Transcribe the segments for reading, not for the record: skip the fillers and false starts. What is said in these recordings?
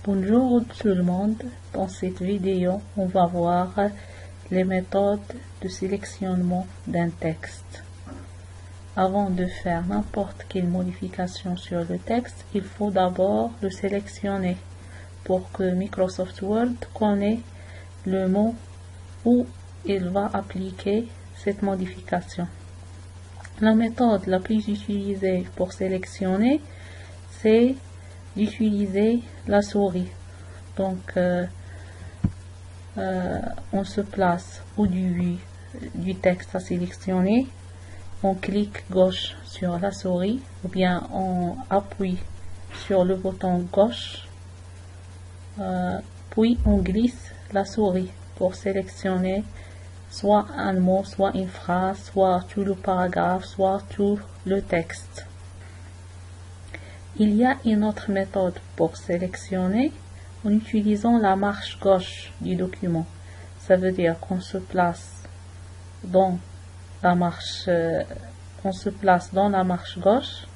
Bonjour tout le monde, dans cette vidéo on va voir les méthodes de sélectionnement d'un texte. Avant de faire n'importe quelle modification sur le texte, il faut d'abord le sélectionner pour que Microsoft Word connaisse le mot où il va appliquer cette modification. La méthode la plus utilisée pour sélectionner, c'est d'utiliser la souris. Donc on se place au-dessus du texte à sélectionner, on clique gauche sur la souris ou bien on appuie sur le bouton gauche, puis on glisse la souris pour sélectionner soit un mot, soit une phrase, soit tout le paragraphe, soit tout le texte. Il y a une autre méthode pour sélectionner en utilisant la marche gauche du document. Ça veut dire qu'on se place dans la marche, gauche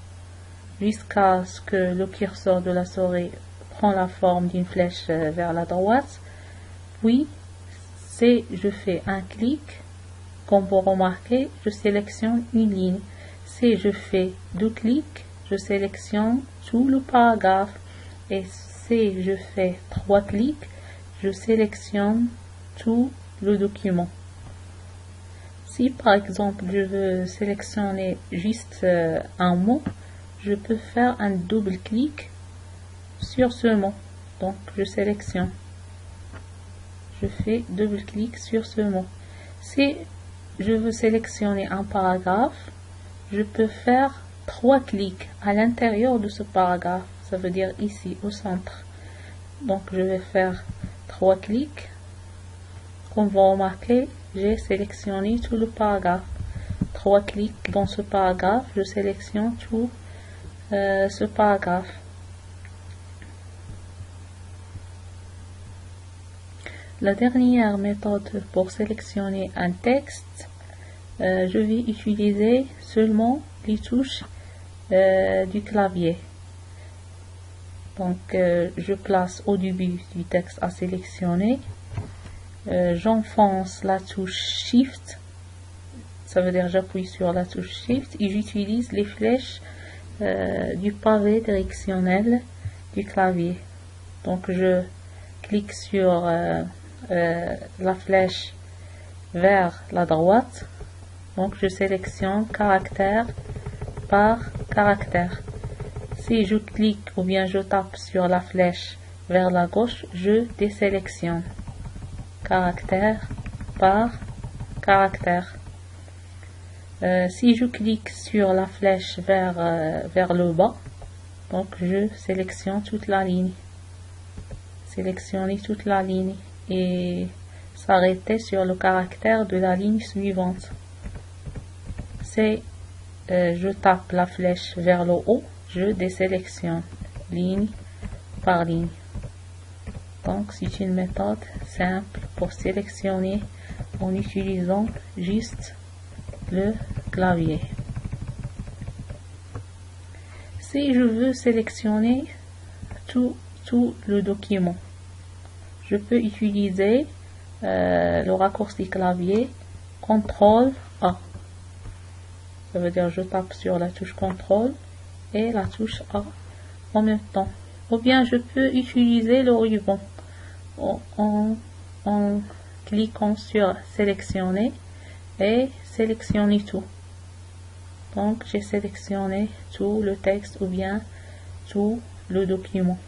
jusqu'à ce que le curseur de la souris prend la forme d'une flèche vers la droite. Puis, si je fais un clic, comme vous remarquez, je sélectionne une ligne. Si je fais deux clics, je sélectionne tout le paragraphe, et si je fais 3 clics, je sélectionne tout le document. Si par exemple je veux sélectionner juste un mot, je peux faire un double clic sur ce mot. Donc je sélectionne. Je fais double clic sur ce mot. Si je veux sélectionner un paragraphe, je peux faire 3 clics à l'intérieur de ce paragraphe, ça veut dire ici au centre. Donc je vais faire 3 clics. Comme vous remarquez, j'ai sélectionné tout le paragraphe. 3 clics dans ce paragraphe, je sélectionne tout ce paragraphe. La dernière méthode pour sélectionner un texte, je vais utiliser seulement les touches du clavier. Donc je place au début du texte à sélectionner, j'enfonce la touche Shift, ça veut dire j'appuie sur la touche Shift et j'utilise les flèches du pavé directionnel du clavier. Donc je clique sur la flèche vers la droite, donc je sélectionne caractère par caractère. Si je clique ou bien je tape sur la flèche vers la gauche, je désélectionne caractère par caractère. Si je clique sur la flèche vers le bas, donc je sélectionne toute la ligne. Sélectionner toute la ligne et s'arrêter sur le caractère de la ligne suivante. Si je tape la flèche vers le haut, je désélectionne ligne par ligne. Donc c'est une méthode simple pour sélectionner en utilisant juste le clavier. Si je veux sélectionner tout le document, je peux utiliser le raccourci clavier CTRL A. Ça veut dire je tape sur la touche CTRL et la touche A en même temps. Ou bien je peux utiliser le ruban en cliquant sur sélectionner et sélectionner tout. Donc j'ai sélectionné tout le texte ou bien tout le document.